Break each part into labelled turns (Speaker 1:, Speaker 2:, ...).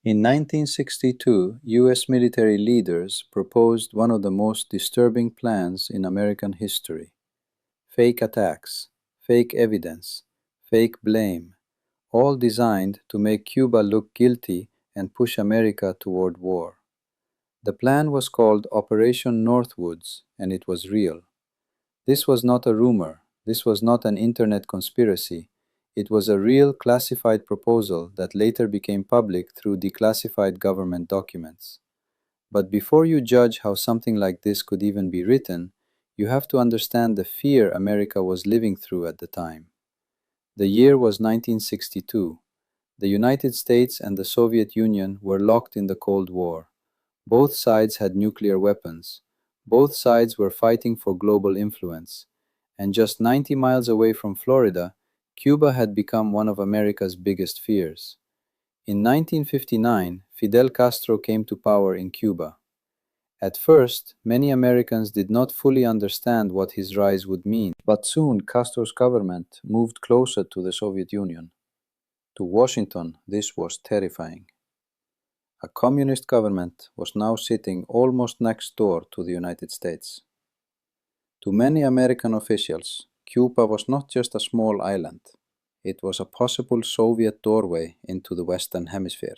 Speaker 1: In 1962, U.S. military leaders proposed one of the most disturbing plans in American history: fake attacks, fake evidence, fake blame, all designed to make Cuba look guilty and push America toward war. The plan was called Operation Northwoods, and it was real. This was not a rumor. This was not an internet conspiracy. It was a real classified proposal that later became public through declassified government documents. But before you judge how something like this could even be written, you have to understand the fear America was living through at the time. The year was 1962. The United States and the Soviet Union were locked in the Cold War. Both sides had nuclear weapons. Both sides were fighting for global influence. And just 90 miles away from Florida, Cuba had become one of America's biggest fears. In 1959, Fidel Castro came to power in Cuba. At first, many Americans did not fully understand what his rise would mean, but soon Castro's government moved closer to the Soviet Union. To Washington, this was terrifying. A communist government was now sitting almost next door to the United States. To many American officials, Cuba was not just a small island. It was a possible Soviet doorway into the Western Hemisphere.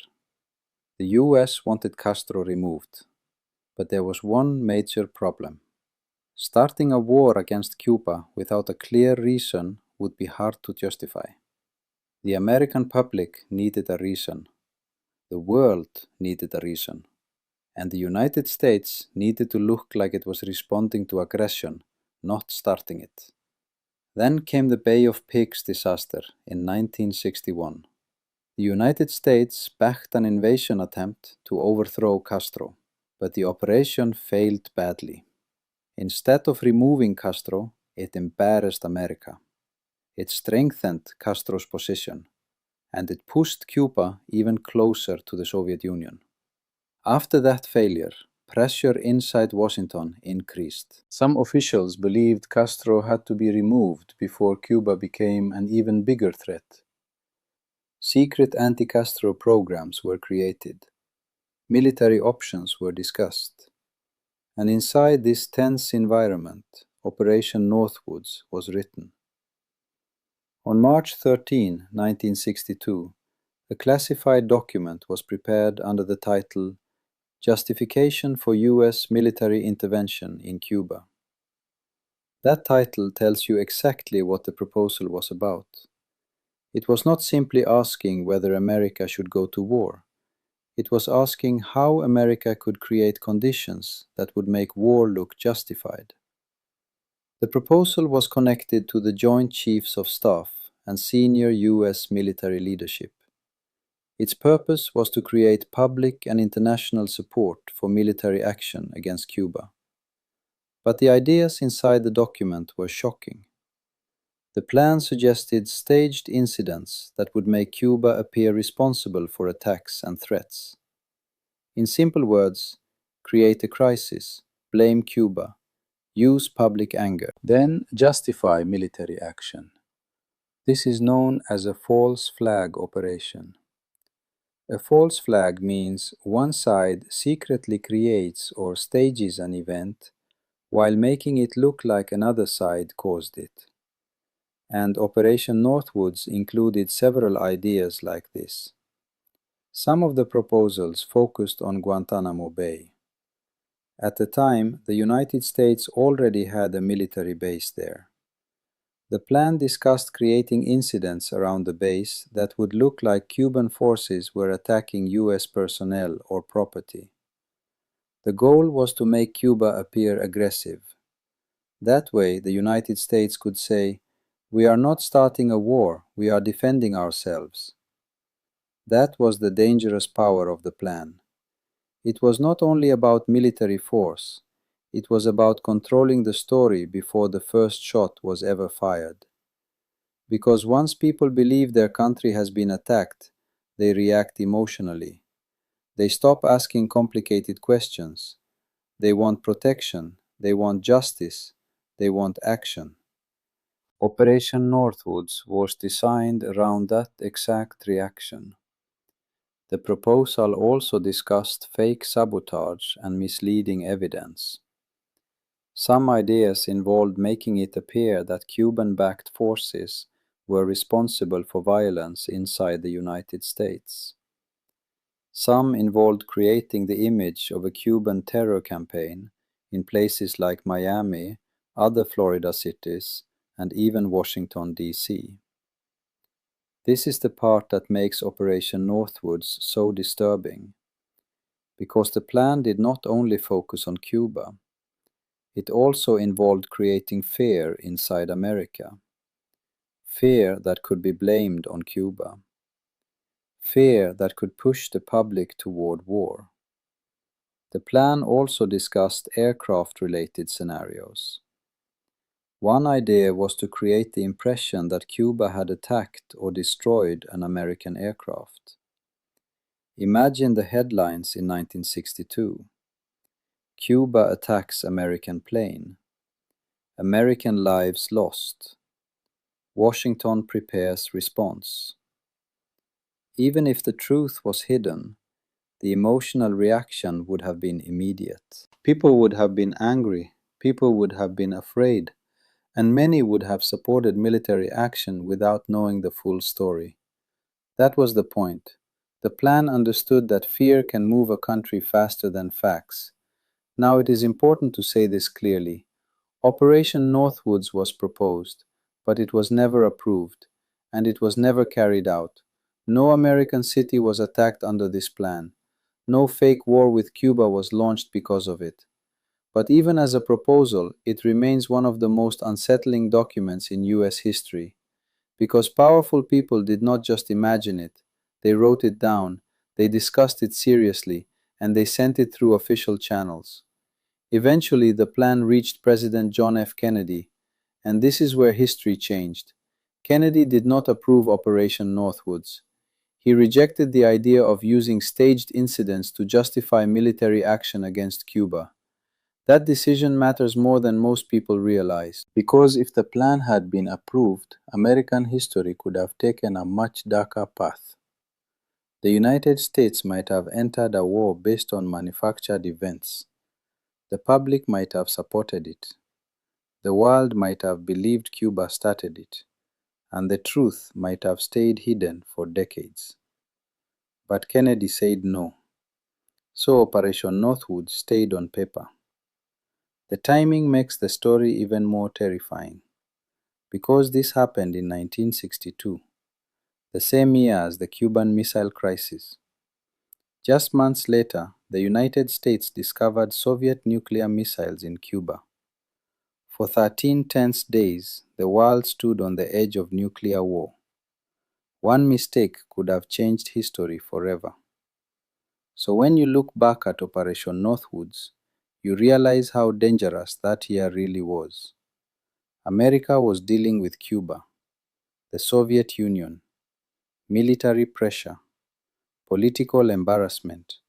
Speaker 1: The US wanted Castro removed, but there was one major problem. Starting a war against Cuba without a clear reason would be hard to justify. The American public needed a reason. The world needed a reason. And the United States needed to look like it was responding to aggression, not starting it. Then came the Bay of Pigs disaster in 1961. The United States backed an invasion attempt to overthrow Castro, but the operation failed badly. Instead of removing Castro, it embarrassed America. It strengthened Castro's position, and it pushed Cuba even closer to the Soviet Union. After that failure, pressure inside Washington increased. Some officials believed Castro had to be removed before Cuba became an even bigger threat. Secret anti-Castro programs were created. Military options were discussed. And inside this tense environment, Operation Northwoods was written. On March 13, 1962, a classified document was prepared under the title Justification for U.S. Military Intervention in Cuba. That title tells you exactly what the proposal was about. It was not simply asking whether America should go to war. It was asking how America could create conditions that would make war look justified. The proposal was connected to the Joint Chiefs of Staff and senior U.S. military leadership. Its purpose was to create public and international support for military action against Cuba. But the ideas inside the document were shocking. The plan suggested staged incidents that would make Cuba appear responsible for attacks and threats. In simple words, create a crisis, blame Cuba, use public anger, then justify military action. This is known as a false flag operation. A false flag means one side secretly creates or stages an event while making it look like another side caused it. And Operation Northwoods included several ideas like this. Some of the proposals focused on Guantanamo Bay. At the time, the United States already had a military base there. The plan discussed creating incidents around the base that would look like Cuban forces were attacking US personnel or property. The goal was to make Cuba appear aggressive. That way, the United States could say, "We are not starting a war, we are defending ourselves." That was the dangerous power of the plan. It was not only about military force, it was about controlling the story before the first shot was ever fired. Because once people believe their country has been attacked, they react emotionally. They stop asking complicated questions. They want protection, they want justice, they want action. Operation Northwoods was designed around that exact reaction. The proposal also discussed fake sabotage and misleading evidence. Some ideas involved making it appear that Cuban-backed forces were responsible for violence inside the United States. Some involved creating the image of a Cuban terror campaign in places like Miami, other Florida cities, and even Washington, D.C. This is the part that makes Operation Northwoods so disturbing, because the plan did not only focus on Cuba, it also involved creating fear inside America. Fear that could be blamed on Cuba. Fear that could push the public toward war. The plan also discussed aircraft-related scenarios. One idea was to create the impression that Cuba had attacked or destroyed an American aircraft. Imagine the headlines in 1962. Cuba attacks American plane. American lives lost. Washington prepares response. Even if the truth was hidden, the emotional reaction would have been immediate. People would have been angry, people would have been afraid, and many would have supported military action without knowing the full story. That was the point. The plan understood that fear can move a country faster than facts. Now it is important to say this clearly. Operation Northwoods was proposed, but it was never approved, and it was never carried out. No American city was attacked under this plan. No fake war with Cuba was launched because of it. But even as a proposal, it remains one of the most unsettling documents in US history. Because powerful people did not just imagine it, they wrote it down, they discussed it seriously, and they sent it through official channels. Eventually, the plan reached President John F. Kennedy, and this is where history changed. Kennedy did not approve Operation Northwoods. He rejected the idea of using staged incidents to justify military action against Cuba. That decision matters more than most people realize, because if the plan had been approved, American history could have taken a much darker path. The United States might have entered a war based on manufactured events. The public might have supported it. The world might have believed Cuba started it, and the truth might have stayed hidden for decades. But Kennedy said no. So Operation Northwood stayed on paper. The timing makes the story even more terrifying, because this happened in 1962, the same year as the Cuban Missile Crisis. Just months later, the United States discovered Soviet nuclear missiles in Cuba. For 13 tense days, the world stood on the edge of nuclear war. One mistake could have changed history forever. So when you look back at Operation Northwoods, you realize how dangerous that year really was. America was dealing with Cuba, the Soviet Union, military pressure, political embarrassment,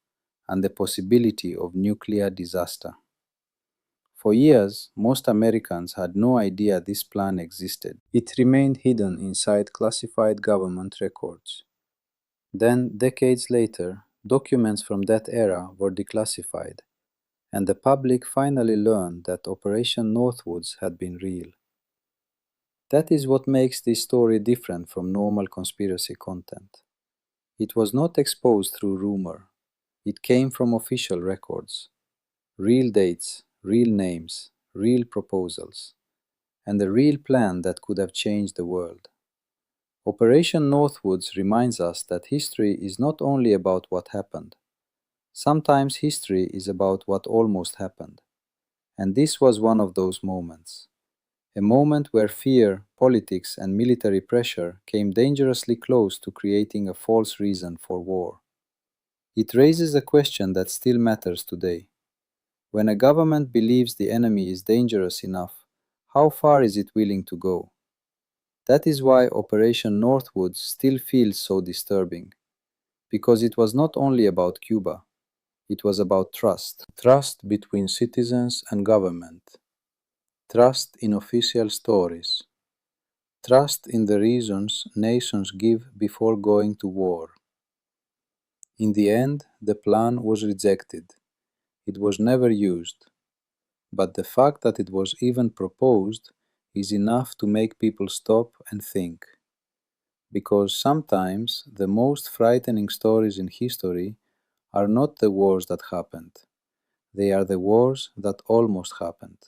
Speaker 1: and the possibility of nuclear disaster. For years, most Americans had no idea this plan existed. It remained hidden inside classified government records. Then, decades later, documents from that era were declassified, and the public finally learned that Operation Northwoods had been real. That is what makes this story different from normal conspiracy content. It was not exposed through rumor. It came from official records. Real dates, real names, real proposals, and a real plan that could have changed the world. Operation Northwoods reminds us that history is not only about what happened. Sometimes history is about what almost happened. And this was one of those moments. A moment where fear, politics, and military pressure came dangerously close to creating a false reason for war. It raises a question that still matters today. When a government believes the enemy is dangerous enough, how far is it willing to go? That is why Operation Northwoods still feels so disturbing, because it was not only about Cuba, it was about trust. Trust between citizens and government. Trust in official stories. Trust in the reasons nations give before going to war. In the end, the plan was rejected. It was never used. But the fact that it was even proposed is enough to make people stop and think. Because sometimes the most frightening stories in history are not the wars that happened, they are the wars that almost happened.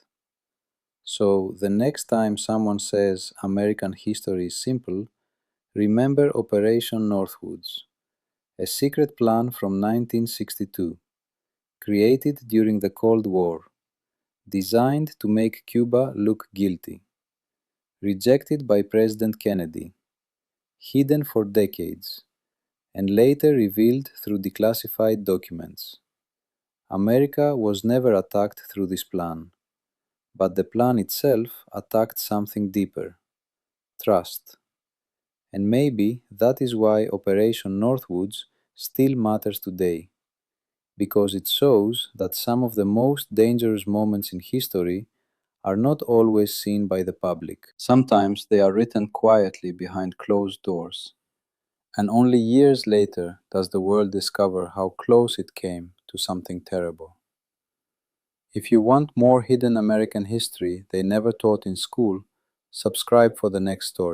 Speaker 1: So the next time someone says American history is simple, remember Operation Northwoods, a secret plan from 1962, created during the Cold War, designed to make Cuba look guilty, rejected by President Kennedy, hidden for decades, and later revealed through declassified documents. America was never attacked through this plan, but the plan itself attacked something deeper: trust. And maybe that is why Operation Northwoods still matters today, because it shows that some of the most dangerous moments in history are not always seen by the public. Sometimes they are written quietly behind closed doors, and only years later does the world discover how close it came to something terrible. If you want more hidden American history they never taught in school, subscribe for the next story.